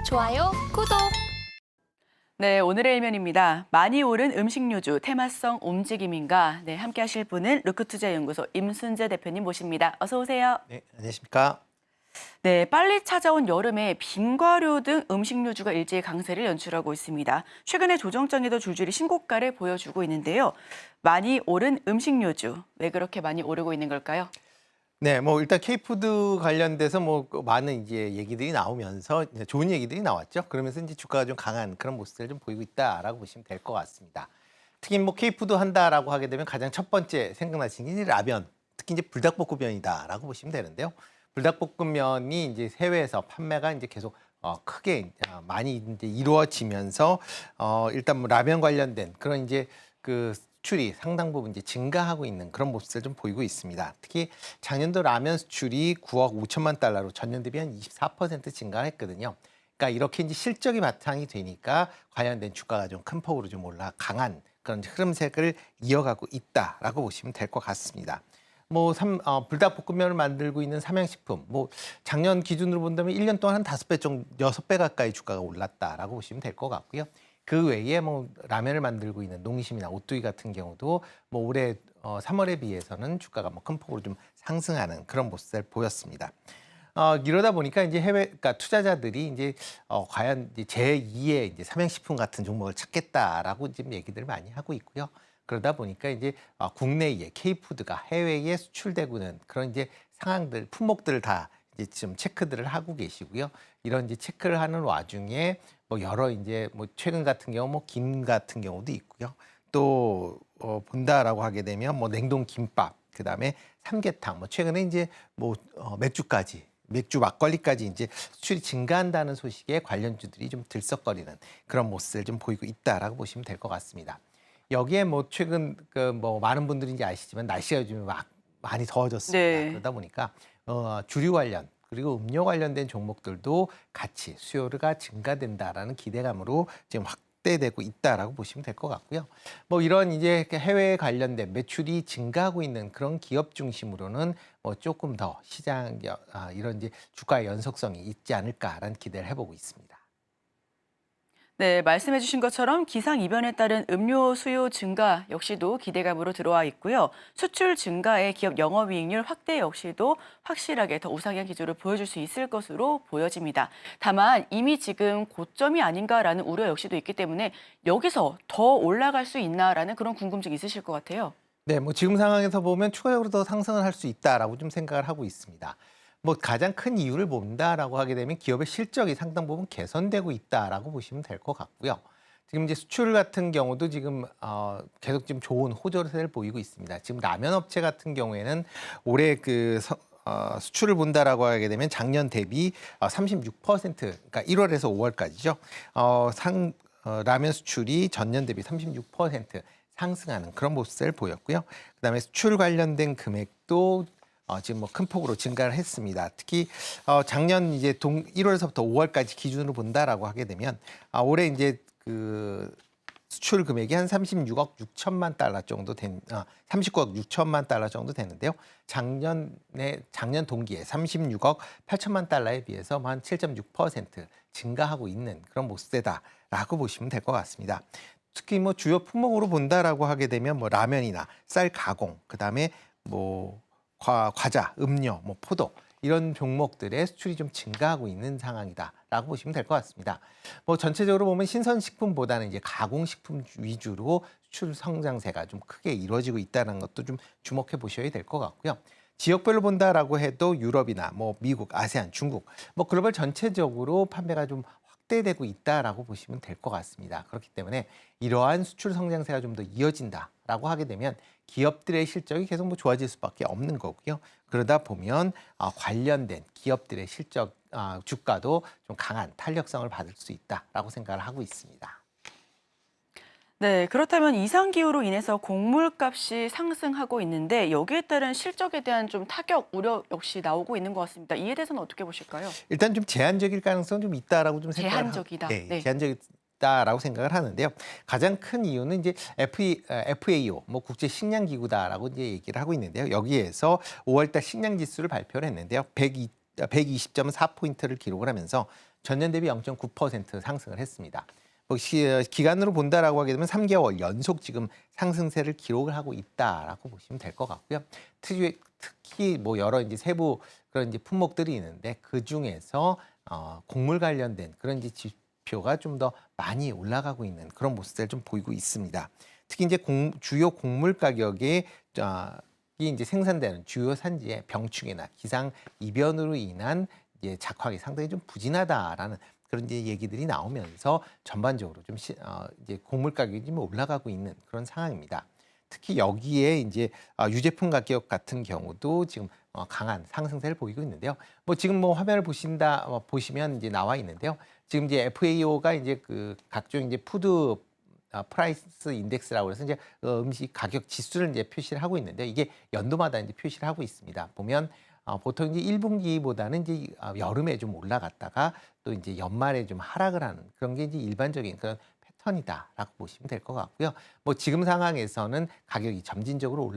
좋아요, 구독. 네, 오늘의 일면입니다. 많이 오른 음식료주 테마성 움직임인가? 네, 함께 하실 분은 루크투자연구소 임순재 대표님 모십니다. 어서 오세요. 네, 안녕하십니까? 네, 빨리 찾아온 여름에 빙과류 등 음식료주가 일제히 강세를 연출하고 있습니다. 최근에 조정장에도 줄줄이 신고가를 보여주고 있는데요. 많이 오른 음식료주, 왜 그렇게 많이 오르고 있는 걸까요? 네, 뭐 일단 K푸드 관련돼서 뭐 많은 이제 얘기들이 나오면서 이제 좋은 얘기들이 나왔죠. 그러면서 이제 주가가 좀 강한 그런 모습을 좀 보이고 있다라고 보시면 될 것 같습니다. 특히 뭐 K푸드 한다라고 하게 되면 가장 첫 번째 생각나시는 게 라면, 특히 이제 불닭볶음면이다라고 보시면 되는데요. 불닭볶음면이 이제 해외에서 판매가 이제 계속 크게 많이 이제 이루어지면서 일단 뭐 라면 관련된 그런 이제 그 수출이 상당 부분 이제 증가하고 있는 그런 모습을 좀 보이고 있습니다. 특히 작년도 라면 수출이 9억 5천만 달러로 전년 대비 한 24% 증가했거든요. 그러니까 이렇게 이제 실적이 바탕이 되니까 관련된 주가가 좀 큰 폭으로 좀 올라 강한 그런 흐름색을 이어가고 있다라고 보시면 될 것 같습니다. 뭐 불닭볶음면을 만들고 있는 삼양식품, 뭐 작년 기준으로 본다면 1년 동안 한 5배 정도, 6배 가까이 주가가 올랐다라고 보시면 될 것 같고요. 그 외에 뭐 라면을 만들고 있는 농심이나 오뚜기 같은 경우도 뭐 올해 3월에 비해서는 주가가 뭐 큰 폭으로 좀 상승하는 그런 모습을 보였습니다. 이러다 보니까 이제 그러니까 투자자들이 이제 과연 이제 제2의 이제 삼양식품 같은 종목을 찾겠다라고 지금 얘기들을 많이 하고 있고요. 그러다 보니까 이제 국내에 K푸드가 해외에 수출되고는 그런 이제 상황들, 품목들을 다 이제 좀 체크들을 하고 계시고요. 이런 이제 체크를 하는 와중에 뭐 여러 이제 뭐 최근 같은 경우 뭐 김 같은 경우도 있고요. 또 본다라고 하게 되면 뭐 냉동 김밥, 그다음에 삼계탕, 뭐 최근에 이제 뭐 맥주까지. 맥주 막걸리까지 이제 수출이 증가한다는 소식에 관련주들이 좀 들썩거리는 그런 모습을 좀 보이고 있다라고 보시면 될 것 같습니다. 여기에 뭐 최근 그 뭐 많은 분들이 이제 아시지만 날씨가 요즘 막 많이 더워졌습니다. 네. 그러다 보니까 주류 관련 그리고 음료 관련된 종목들도 같이 수요가 증가된다라는 기대감으로 지금 확대되고 있다라고 보시면 될 것 같고요. 뭐 이런 이제 해외 관련된 매출이 증가하고 있는 그런 기업 중심으로는 뭐 조금 더 시장 이런 이제 주가의 연속성이 있지 않을까라는 기대를 해보고 있습니다. 네, 말씀해 주신 것처럼 기상이변에 따른 음료 수요 증가 역시도 기대감으로 들어와 있고요. 수출 증가에 기업 영업이익률 확대 역시도 확실하게 더 우상향 기조를 보여줄 수 있을 것으로 보여집니다. 다만 이미 지금 고점이 아닌가라는 우려 역시도 있기 때문에 여기서 더 올라갈 수 있나라는 그런 궁금증이 있으실 것 같아요. 네, 뭐 지금 상황에서 보면 추가적으로 더 상승을 할 수 있다라고 좀 생각을 하고 있습니다. 뭐 가장 큰 이유를 본다라고 하게 되면 기업의 실적이 상당 부분 개선되고 있다라고 보시면 될 것 같고요. 지금 이제 수출 같은 경우도 지금 계속 지금 좋은 호조세를 보이고 있습니다. 지금 라면 업체 같은 경우에는 올해 수출을 본다라고 하게 되면 작년 대비 36%, 그러니까 1월에서 5월까지죠. 라면 수출이 전년 대비 36% 상승하는 그런 모습을 보였고요. 그다음에 수출 관련된 금액도 지금 뭐 큰 폭으로 증가를 했습니다. 특히 작년 이제 1월에서부터 5월까지 기준으로 본다라고 하게 되면 올해 이제 그 수출 금액이 한 36억 6천만 달러 정도 39억 6천만 달러 정도 되는데요. 작년 동기에 36억 8천만 달러에 비해서 한 7.6% 증가하고 있는 그런 모습이다라고 보시면 될 것 같습니다. 특히 뭐 주요 품목으로 본다라고 하게 되면 뭐 라면이나 쌀 가공, 그다음에 뭐 과자, 음료, 뭐 포도 이런 종목들의 수출이 좀 증가하고 있는 상황이다라고 보시면 될 것 같습니다. 뭐 전체적으로 보면 신선식품보다는 이제 가공식품 위주로 수출 성장세가 좀 크게 이루어지고 있다는 것도 좀 주목해 보셔야 될 것 같고요. 지역별로 본다라고 해도 유럽이나 뭐 미국, 아세안, 중국, 뭐 글로벌 전체적으로 판매가 좀 확대되고 있다라고 보시면 될 것 같습니다. 그렇기 때문에 이러한 수출 성장세가 좀 더 이어진다라고 하게 되면 기업들의 실적이 계속 뭐 좋아질 수밖에 없는 거고요. 그러다 보면 관련된 기업들의 실적 주가도 좀 강한 탄력성을 받을 수 있다라고 생각을 하고 있습니다. 네, 그렇다면 이상기후로 인해서 곡물값이 상승하고 있는데 여기에 따른 실적에 대한 좀 타격 우려 역시 나오고 있는 것 같습니다. 이에 대해서는 어떻게 보실까요? 일단 좀 제한적일 가능성 좀 있다라고 좀 생각을 제한적이다. 네, 네. 제한적이다라고 생각을 하는데요. 가장 큰 이유는 이제 FAO, 뭐 국제 식량 기구다라고 이제 얘기를 하고 있는데요. 여기에서 5월달 식량 지수를 발표를 했는데요. 120.4포인트를 기록을 하면서 전년 대비 0.9% 상승을 했습니다. 기간으로 본다라고 하게 되면 3개월 연속 지금 상승세를 기록을 하고 있다라고 보시면 될 것 같고요. 특히 뭐 여러 이제 세부 그런 이제 품목들이 있는데 그 중에서 곡물 관련된 그런 이제 지표가 좀 더 많이 올라가고 있는 그런 모습들을 좀 보이고 있습니다. 특히 이제 주요 곡물 가격이 이제 생산되는 주요 산지의 병충해나 기상 이변으로 인한 이제 작황이 상당히 좀 부진하다라는 그런 이제 얘기들이 나오면서 전반적으로 좀 이제 곡물 가격이 좀 올라가고 있는 그런 상황입니다. 특히 여기에 이제 유제품 가격 같은 경우도 지금 강한 상승세를 보이고 있는데요. 뭐 지금 뭐 화면을 보시면 이제 나와 있는데요. 지금 이제 FAO가 이제 그 각종 이제 푸드 프라이스 인덱스라고 해서 이제 음식 가격 지수를 이제 표시를 하고 있는데 이게 연도마다 이제 표시를 하고 있습니다. 보면 보통 이제 1분기보다는 이제 여름에 좀 올라갔다가 또 이제 연말에 좀 하락을 하는 그런 게 이제 일반적인 그런 패턴이다라고 보시면 될 것 같고요. 뭐 지금 상황에서는 가격이 점진적으로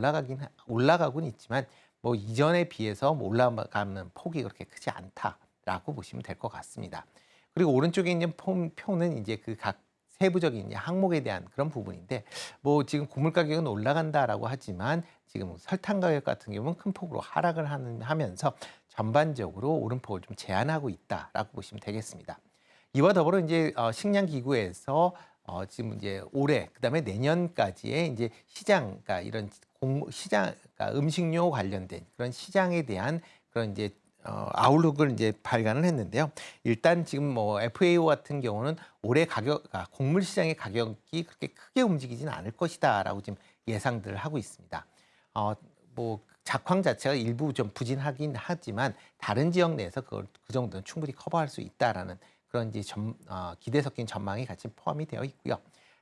올라가곤 있지만 뭐 이전에 비해서 뭐 올라가는 폭이 그렇게 크지 않다라고 보시면 될 것 같습니다. 그리고 오른쪽에 있는 표는 이제 그 각 세부적인 이제 항목에 대한 그런 부분인데 뭐 지금 곡물 가격은 올라간다라고 하지만 지금 설탕 가격 같은 경우는 큰 폭으로 하락을 하면서 전반적으로 오름폭을 좀 제한하고 있다라고 보시면 되겠습니다. 이와 더불어 이제 식량 기구에서 지금 이제 올해 그다음에 내년까지의 이제 시장, 그러니까 이런 시장, 그러니까 음식료 관련된 그런 시장에 대한 그런 이제 아웃룩을 이제 발간을 했는데요. 일단 지금 뭐 FAO 같은 경우는 올해 곡물 시장의 가격이 그렇게 크게 움직이지는 않을 것이다라고 지금 예상들을 하고 있습니다. 뭐 작황 자체가 일부 좀 부진하긴 하지만 다른 지역 내에서 그 정도는 충분히 커버할 수 있다라는 그런 이제 기대 섞인 전망이 같이 포함이 되어 있고요.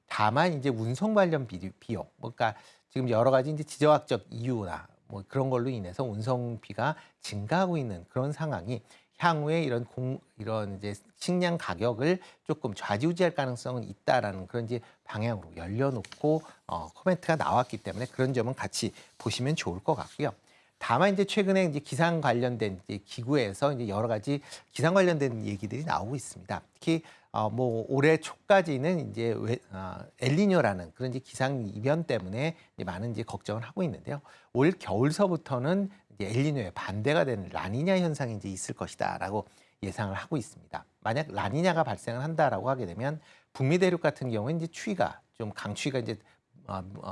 다만 이제 운송 관련 비용, 그러니까 지금 여러 가지 이제 지정학적 이유나 뭐 그런 걸로 인해서 운송비가 증가하고 있는 그런 상황이 향후에 이런 이제 식량 가격을 조금 좌지우지할 가능성은 있다라는 그런 이제 방향으로 열려놓고 코멘트가 나왔기 때문에 그런 점은 같이 보시면 좋을 것 같고요. 다만 이제 최근에 이제 기상 관련된 이제 기구에서 이제 여러 가지 기상 관련된 얘기들이 나오고 있습니다. 특히 뭐 올해 초까지는 이제 엘니뇨라는 그런 이제 기상 이변 때문에 이제 많은 이제 걱정을 하고 있는데요. 올 겨울서부터는 이제 엘니뇨에 반대가 되는 라니냐 현상이 이제 있을 것이다라고 예상을 하고 있습니다. 만약 라니냐가 발생을 한다라고 하게 되면 북미 대륙 같은 경우는 이제 강추위가 이제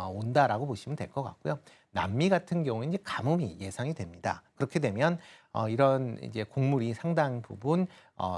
온다라고 보시면 될 것 같고요. 남미 같은 경우는 이제 가뭄이 예상이 됩니다. 그렇게 되면 이런 이제 곡물이 상당 부분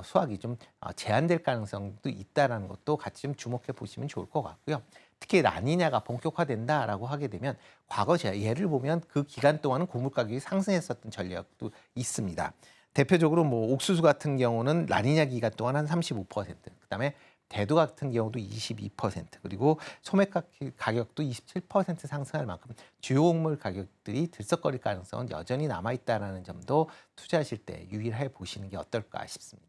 수확이 좀 제한될 가능성도 있다라는 것도 같이 좀 주목해 보시면 좋을 것 같고요. 특히 라니냐가 본격화된다라고 하게 되면 과거 예를 보면 그 기간 동안은 곡물 가격이 상승했었던 전력도 있습니다. 대표적으로 뭐 옥수수 같은 경우는 라니냐 기간 동안 한 35%, 그다음에 대두 같은 경우도 22%, 그리고 소매 가격도 27% 상승할 만큼 주요 곡물 가격들이 들썩거릴 가능성은 여전히 남아있다는 점도 투자하실 때 유의해 보시는 게 어떨까 싶습니다.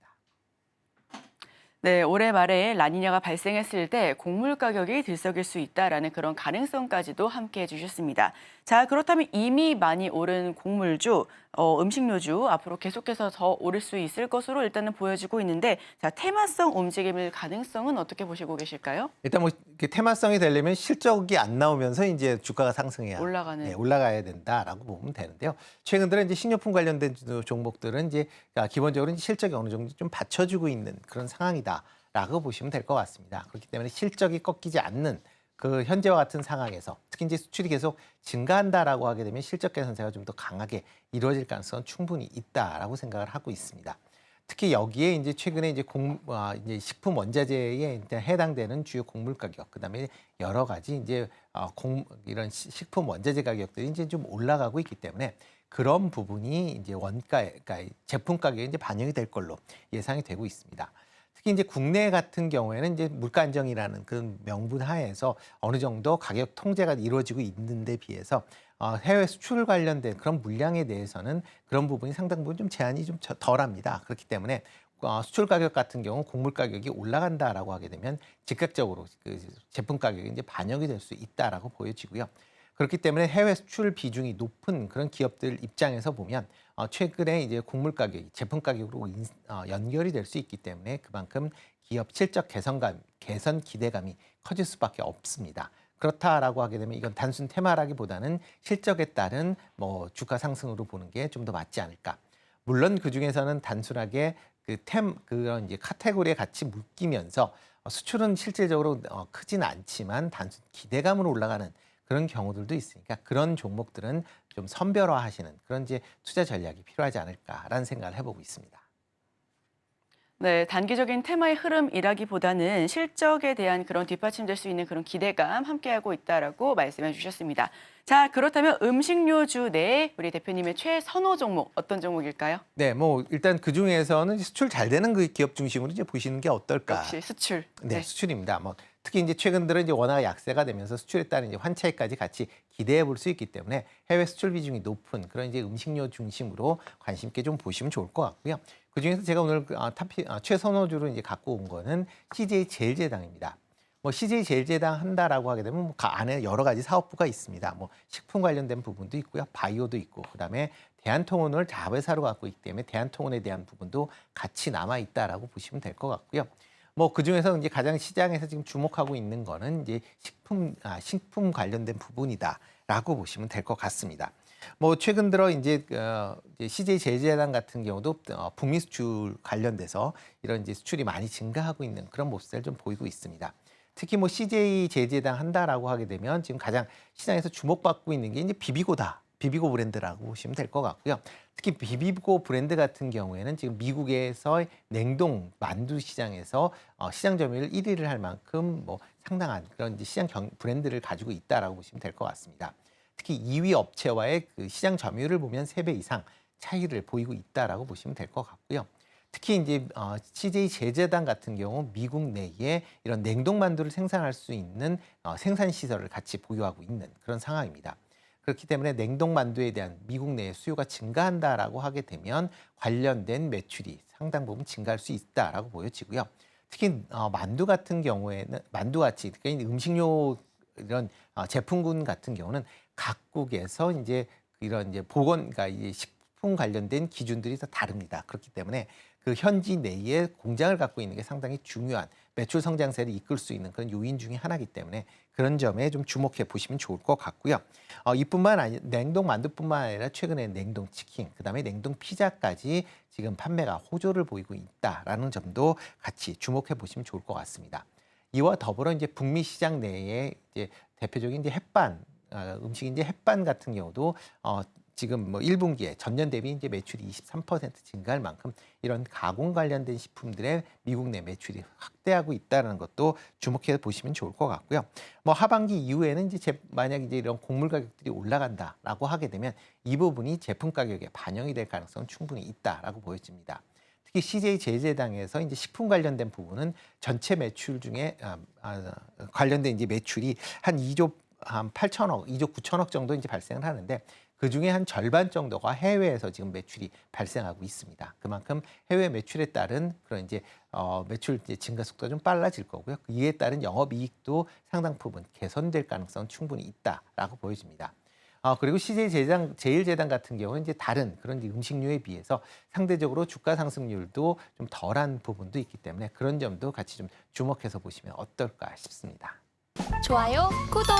네, 올해 말에 라니냐가 발생했을 때 곡물 가격이 들썩일 수 있다라는 그런 가능성까지도 함께 해주셨습니다. 자, 그렇다면 이미 많이 오른 곡물주, 음식료주 앞으로 계속해서 더 오를 수 있을 것으로 일단은 보여지고 있는데, 자, 테마성 움직임일 가능성은 어떻게 보시고 계실까요? 일단 뭐 이렇게 테마성이 되려면 실적이 안 나오면서 이제 주가가 상승해야 올라가야 된다라고 보면 되는데요. 최근 들어 이제 식료품 관련된 종목들은 이제 기본적으로 이제 실적이 어느 정도 좀 받쳐주고 있는 그런 상황이다라고 보시면 될 것 같습니다. 그렇기 때문에 실적이 꺾이지 않는 그 현재와 같은 상황에서 특히 이제 수출이 계속 증가한다라고 하게 되면 실적 개선세가 좀 더 강하게 이루어질 가능성은 충분히 있다라고 생각을 하고 있습니다. 특히 여기에 이제 최근에 이제 이제 식품 원자재에 해당되는 주요 곡물 가격, 그다음에 여러 가지 이제 이런 식품 원자재 가격들이 이제 좀 올라가고 있기 때문에 그런 부분이 이제 그러니까 제품 가격에 이제 반영이 될 걸로 예상이 되고 있습니다. 특히 이제 국내 같은 경우에는 이제 물가 안정이라는 그런 명분 하에서 어느 정도 가격 통제가 이루어지고 있는데 비해서 해외 수출 관련된 그런 물량에 대해서는 그런 부분이 상당 부분 좀 제한이 좀 덜합니다. 그렇기 때문에 수출 가격 같은 경우 곡물 가격이 올라간다라고 하게 되면 즉각적으로 그 제품 가격이 이제 반영이 될 수 있다라고 보여지고요. 그렇기 때문에 해외 수출 비중이 높은 그런 기업들 입장에서 보면 최근에 이제 곡물 가격이 제품 가격으로 연결이 될 수 있기 때문에 그만큼 기업 실적 개선 기대감이 커질 수밖에 없습니다. 그렇다라고 하게 되면 이건 단순 테마라기보다는 실적에 따른 뭐 주가 상승으로 보는 게 좀 더 맞지 않을까. 물론 그 중에서는 단순하게 그런 이제 카테고리에 같이 묶이면서 수출은 실질적으로 크진 않지만 단순 기대감으로 올라가는 그런 경우들도 있으니까 그런 종목들은 좀 선별화하시는 그런 이제 투자 전략이 필요하지 않을까라는 생각을 해보고 있습니다. 네, 단기적인 테마의 흐름이라기보다는 실적에 대한 그런 뒷받침될 수 있는 그런 기대감 함께하고 있다라고 말씀해 주셨습니다. 자, 그렇다면 음식료주 내에 우리 대표님의 최선호 종목 어떤 종목일까요? 네, 뭐 일단 그 중에서는 수출 잘 되는 그 기업 중심으로 이제 보시는 게 어떨까. 역시 수출. 네, 네. 수출입니다. 뭐 특히 이제 최근 들어 이제 워낙 약세가 되면서 수출에 따른 이제 환차익까지 같이 기대해 볼 수 있기 때문에 해외 수출 비중이 높은 그런 이제 음식료 중심으로 관심 있게 좀 보시면 좋을 것 같고요. 그 중에서 제가 오늘 최선호주로 이제 갖고 온 거는 CJ 제일제당입니다. 뭐 CJ 제일제당 한다라고 하게 되면 그 안에 여러 가지 사업부가 있습니다. 뭐 식품 관련된 부분도 있고요, 바이오도 있고, 그다음에 대한통운을 자회사로 갖고 있기 때문에 대한통운에 대한 부분도 같이 남아 있다라고 보시면 될 것 같고요. 뭐 그중에서 이제 가장 시장에서 지금 주목하고 있는 거는 이제 식품 관련된 부분이다라고 보시면 될 것 같습니다. 뭐 최근 들어 이제 CJ 제일제당 같은 경우도 북미 수출 관련돼서 이런 이제 수출이 많이 증가하고 있는 그런 모습을 좀 보이고 있습니다. 특히 뭐 CJ 제일제당 한다라고 하게 되면 지금 가장 시장에서 주목받고 있는 게 이제 비비고다. 비비고 브랜드라고 보시면 될 것 같고요. 특히 비비고 브랜드 같은 경우에는 지금 미국에서 냉동 만두 시장에서 시장 점유율 1위를 할 만큼 뭐 상당한 그런 이제 브랜드를 가지고 있다라고 보시면 될 것 같습니다. 특히 2위 업체와의 그 시장 점유율을 보면 3배 이상 차이를 보이고 있다라고 보시면 될 것 같고요. 특히 이제 CJ 제재당 같은 경우 미국 내에 이런 냉동 만두를 생산할 수 있는 생산 시설을 같이 보유하고 있는 그런 상황입니다. 그렇기 때문에 냉동 만두에 대한 미국 내의 수요가 증가한다라고 하게 되면 관련된 매출이 상당 부분 증가할 수 있다라고 보여지고요. 특히 만두 같은 경우에는 만두같이 그러니까 음식료 이런 제품군 같은 경우는 각국에서 이제 이런 이제 그러니까 이 식품 관련된 기준들이 다 다릅니다. 그렇기 때문에 그 현지 내에 공장을 갖고 있는 게 상당히 중요한 매출 성장세를 이끌 수 있는 그런 요인 중에 하나이기 때문에 그런 점에 좀 주목해 보시면 좋을 것 같고요. 이뿐만 아니 냉동 만두뿐만 아니라 최근에 냉동 치킨, 그다음에 냉동 피자까지 지금 판매가 호조를 보이고 있다라는 점도 같이 주목해 보시면 좋을 것 같습니다. 이와 더불어 이제 북미 시장 내에 이제 대표적인 이제 음식인지 햇반 같은 경우도 지금 뭐 1분기에 전년 대비 이제 매출이 23% 증가할 만큼 이런 가공 관련된 식품들의 미국 내 매출이 확대하고 있다는 것도 주목해 보시면 좋을 것 같고요. 뭐 하반기 이후에는 이제 만약 이제 이런 곡물 가격들이 올라간다라고 하게 되면 이 부분이 제품 가격에 반영이 될 가능성은 충분히 있다라고 보여집니다. 특히 CJ 제재당에서 이제 식품 관련된 부분은 전체 매출 중에 관련된 이제 매출이 한 2조 8천억, 2조 9천억 정도 이제 발생을 하는데 그 중에 한 절반 정도가 해외에서 지금 매출이 발생하고 있습니다. 그만큼 해외 매출에 따른 그런 이제 매출 이제 증가 속도가 좀 빨라질 거고요. 이에 따른 영업이익도 상당 부분 개선될 가능성은 충분히 있다라고 보여집니다. 그리고 CJ 제일제당 같은 경우는 이제 다른 그런 음식료에 비해서 상대적으로 주가 상승률도 좀 덜한 부분도 있기 때문에 그런 점도 같이 좀 주목해서 보시면 어떨까 싶습니다. 좋아요, 구독!